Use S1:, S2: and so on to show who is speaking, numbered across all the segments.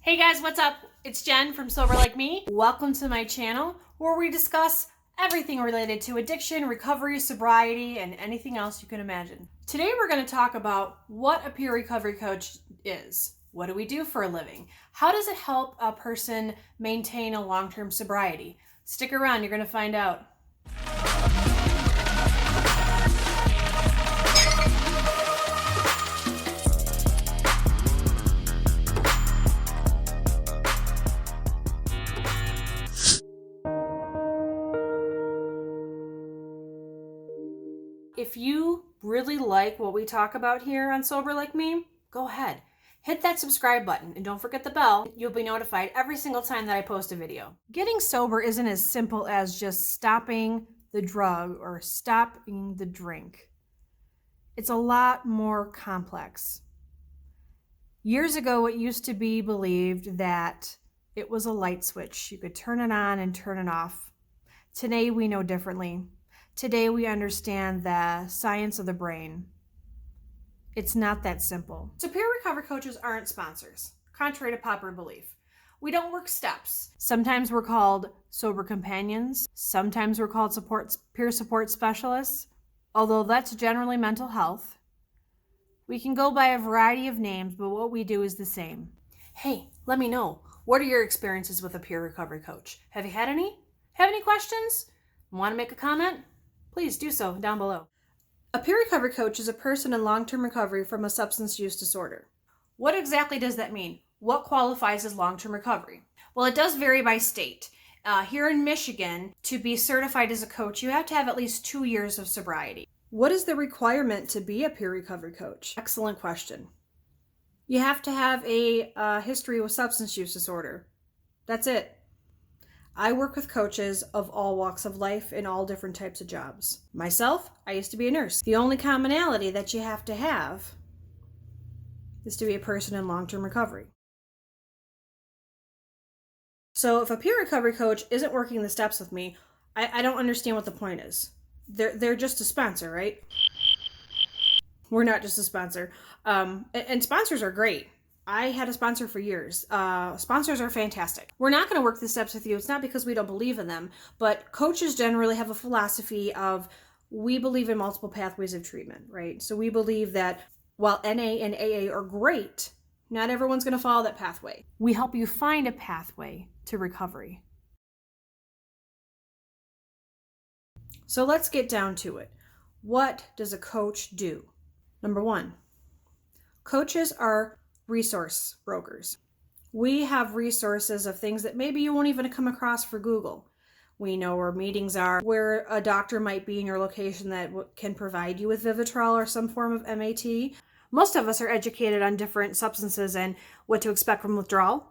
S1: Hey guys, what's up? It's Jen from Sober Like Me. Welcome to my channel where we discuss everything related to addiction, recovery, sobriety, and anything else you can imagine. Today we're going to talk about what a peer recovery coach is. What do we do for a living? How does it help a person maintain a long-term sobriety? Stick around, you're going to find out. If you really like what we talk about here on Sober Like Me, go ahead. Hit that subscribe button and don't forget the bell. You'll be notified every single time that I post a video. Getting sober isn't as simple as just stopping the drug or stopping the drink. It's a lot more complex. Years ago, it used to be believed that it was a light switch. You could turn it on and turn it off. Today, we know differently. Today, we understand the science of the brain. It's not that simple. So peer recovery coaches aren't sponsors, contrary to popular belief. We don't work steps. Sometimes we're called sober companions. Sometimes we're called peer support specialists, although that's generally mental health. We can go by a variety of names, but what we do is the same. Hey, let me know. What are your experiences with a peer recovery coach? Have you had any? Have any questions? Want to make a comment? Please do so down below. A peer recovery coach is a person in long-term recovery from a substance use disorder. What exactly does that mean? What qualifies as long-term recovery? Well, it does vary by state. Here in Michigan, to be certified as a coach, you have to have at least 2 years of sobriety. What is the requirement to be a peer recovery coach? Excellent question. You have to have a history with substance use disorder. That's it. I work with coaches of all walks of life in all different types of jobs. Myself, I used to be a nurse. The only commonality that you have to have is to be a person in long-term recovery. So if a peer recovery coach isn't working the steps with me, I don't understand what the point is. They're just a sponsor, right? We're not just a sponsor. And sponsors are great. I had a sponsor for years. Sponsors are fantastic. We're not going to work the steps with you. It's not because we don't believe in them, but coaches generally have a philosophy of we believe in multiple pathways of treatment, right? So we believe that while NA and AA are great, not everyone's going to follow that pathway. We help you find a pathway to recovery. So let's get down to it. What does a coach do? Number one, coaches are resource brokers. We have resources of things that maybe you won't even come across for Google. We know where meetings are, where a doctor might be in your location that can provide you with Vivitrol or some form of MAT. Most of us are educated on different substances and what to expect from withdrawal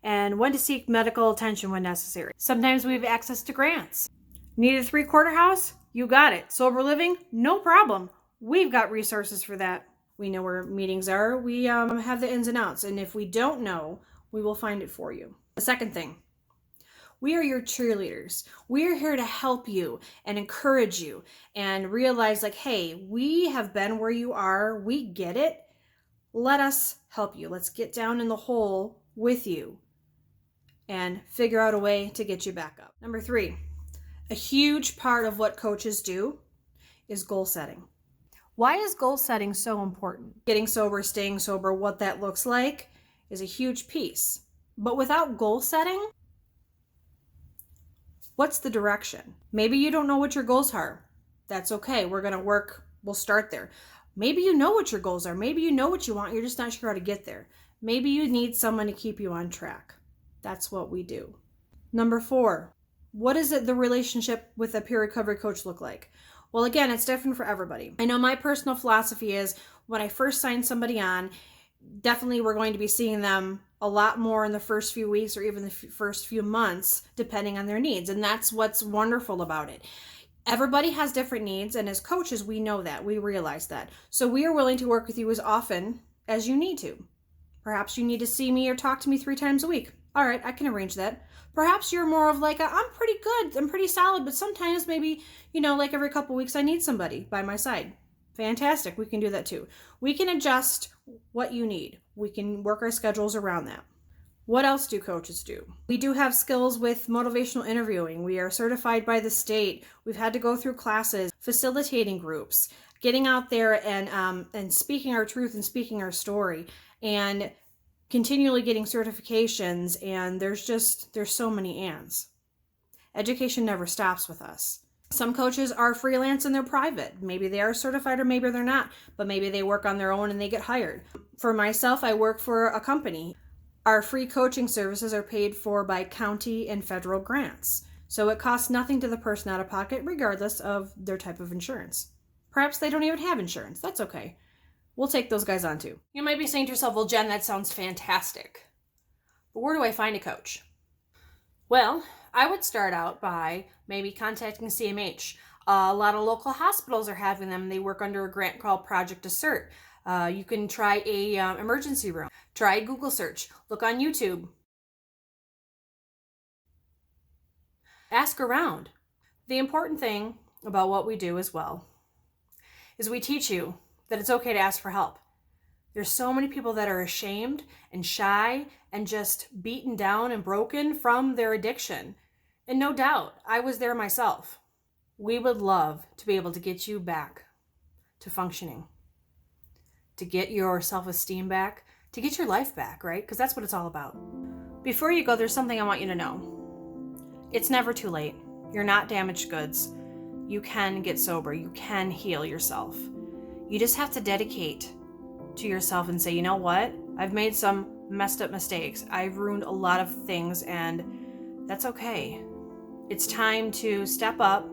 S1: and when to seek medical attention when necessary. Sometimes we have access to grants. Need a 3/4 house? You got it. Sober living? No problem. We've got resources for that. We know where meetings are. We have the ins and outs. And if we don't know, we will find it for you. The second thing, we are your cheerleaders. We are here to help you and encourage you and realize like, hey, we have been where you are. We get it. Let us help you. Let's get down in the hole with you and figure out a way to get you back up. Number 3, a huge part of what coaches do is goal setting. Why is goal setting so important? Getting sober, staying sober, what that looks like is a huge piece. But without goal setting, what's the direction? Maybe you don't know what your goals are. That's okay. We'll start there. Maybe you know what your goals are. Maybe you know what you want. You're just not sure how to get there. Maybe you need someone to keep you on track. That's what we do. Number 4, what does the relationship with a peer recovery coach look like? Well, again, it's different for everybody. I know my personal philosophy is when I first sign somebody on, definitely we're going to be seeing them a lot more in the first few weeks or even the first few months, depending on their needs. And that's what's wonderful about it. Everybody has different needs. And as coaches, we know that. We realize that. So we are willing to work with you as often as you need to. Perhaps you need to see me or talk to me 3 times a week. All right, I can arrange that. Perhaps you're more of like, I'm pretty good, I'm pretty solid, but sometimes maybe, like every couple weeks I need somebody by my side. Fantastic, we can do that too. We can adjust what you need. We can work our schedules around that. What else do coaches do? We do have skills with motivational interviewing. We are certified by the state. We've had to go through classes, facilitating groups, getting out there and speaking our truth and speaking our story, and continually getting certifications. And there's so many ands. Education never stops with us. Some coaches are freelance and they're private. Maybe they are certified or maybe they're not, but maybe they work on their own and they get hired. For myself, I work for a company. Our free coaching services are paid for by county and federal grants. So it costs nothing to the person out of pocket, regardless of their type of insurance. Perhaps they don't even have insurance. That's okay. We'll take those guys on too. You might be saying to yourself, well, Jen, that sounds fantastic. But where do I find a coach? Well, I would start out by maybe contacting CMH. A lot of local hospitals are having them. They work under a grant called Project Assert. You can try a emergency room. Try a Google search. Look on YouTube. Ask around. The important thing about what we do as well is we teach you that it's okay to ask for help. There's so many people that are ashamed and shy and just beaten down and broken from their addiction. And no doubt, I was there myself. We would love to be able to get you back to functioning, to get your self-esteem back, to get your life back, right? Because that's what it's all about. Before you go, there's something I want you to know. It's never too late. You're not damaged goods. You can get sober. You can heal yourself. You just have to dedicate to yourself and say, you know what? I've made some messed up mistakes. I've ruined a lot of things, and that's okay. It's time to step up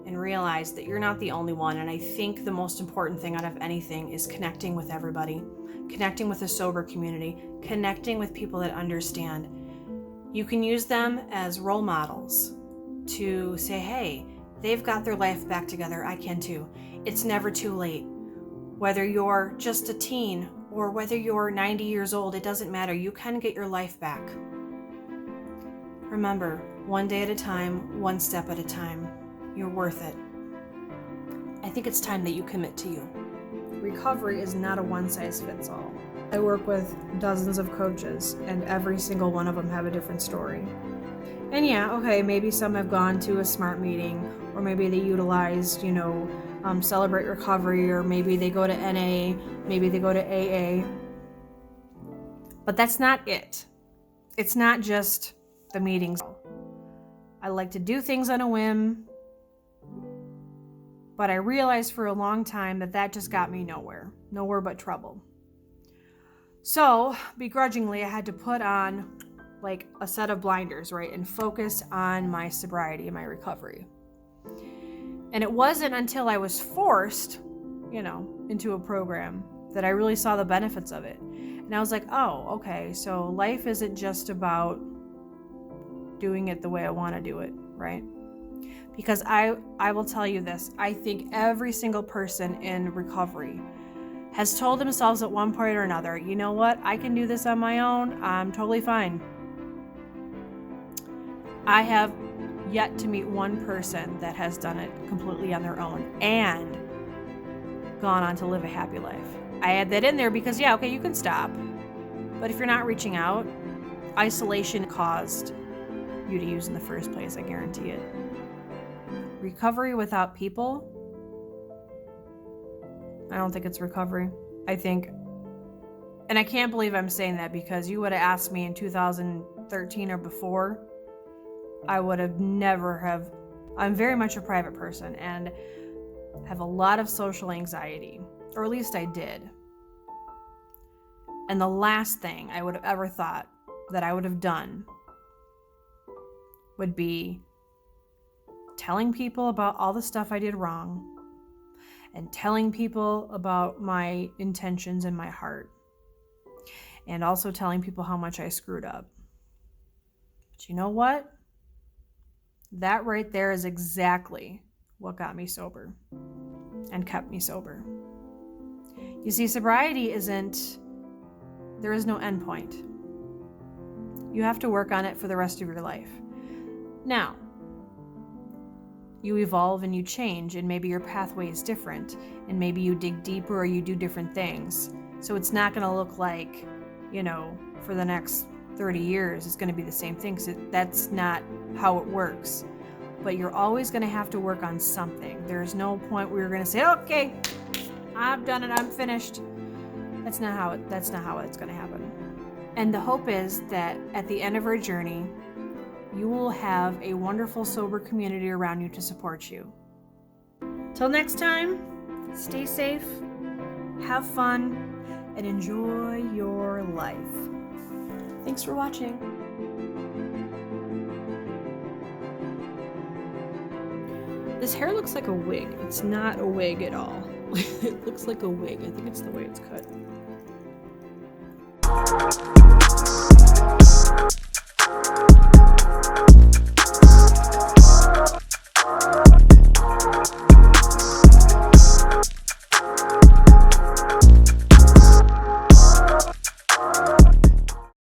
S1: and realize that you're not the only one. And I think the most important thing out of anything is connecting with everybody, connecting with the sober community, connecting with people that understand. You can use them as role models to say, hey, they've got their life back together. I can too. It's never too late. Whether you're just a teen or whether you're 90 years old, it doesn't matter. You can get your life back. Remember, one day at a time, one step at a time. You're worth it. I think it's time that you commit to you. Recovery is not a one-size-fits-all. I work with dozens of coaches, and every single one of them have a different story. And yeah, okay, maybe some have gone to a SMART meeting, or maybe they utilized, Celebrate Recovery, or maybe they go to NA, maybe they go to AA. But that's not it. It's not just the meetings. I like to do things on a whim, but I realized for a long time that just got me nowhere but trouble. So, begrudgingly, I had to put on like a set of blinders, right, and focus on my sobriety and my recovery. And it wasn't until I was forced, into a program that I really saw the benefits of it. And I was like, oh, okay, so life isn't just about doing it the way I want to do it, right? Because I will tell you this, I think every single person in recovery has told themselves at one point or another, you know what, I can do this on my own, I'm totally fine. I have yet to meet one person that has done it completely on their own and gone on to live a happy life. I add that in there because, yeah, okay, you can stop. But if you're not reaching out, isolation caused you to use in the first place, I guarantee it. Recovery without people, I don't think it's recovery. I think, and I can't believe I'm saying that because you would have asked me in 2013 or before, I would have I'm very much a private person and have a lot of social anxiety, or at least I did. And the last thing I would have ever thought that I would have done would be telling people about all the stuff I did wrong and telling people about my intentions in my heart and also telling people how much I screwed up. But you know what? That right there is exactly what got me sober and kept me sober. You see, sobriety there is no end point. You have to work on it for the rest of your life. Now, you evolve and you change, and maybe your pathway is different, and maybe you dig deeper or you do different things. So it's not going to look like, for the next 30 years, it's going to be the same thing, because that's not how it works. But you're always going to have to work on something. There's no point where you're going to say, okay, I've done it, I'm finished. That's not how it's going to happen. And the hope is that at the end of our journey, you will have a wonderful sober community around you to support you. Till next time, stay safe, have fun, and enjoy your life. Thanks for watching. This hair looks like a wig. It's not a wig at all. It looks like a wig. I think it's the way it's cut.